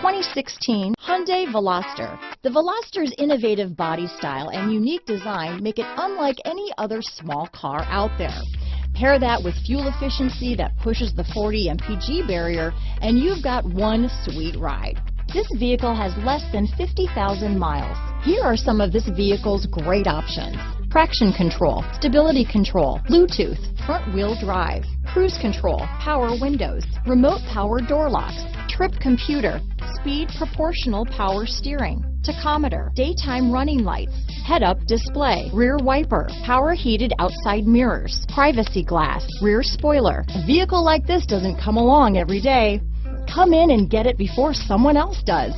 2016 Hyundai Veloster. The Veloster's innovative body style and unique design make it unlike any other small car out there. Pair that with fuel efficiency that pushes the 40 mpg barrier, and you've got one sweet ride. This vehicle has less than 50,000 miles. Here are some of this vehicle's great options: traction control, stability control, Bluetooth, front wheel drive, cruise control, power windows, remote power door locks, trip computer, speed proportional power steering, tachometer, daytime running lights, head-up display, rear wiper, power heated outside mirrors, privacy glass, rear spoiler. A vehicle like this doesn't come along every day. Come in and get it before someone else does.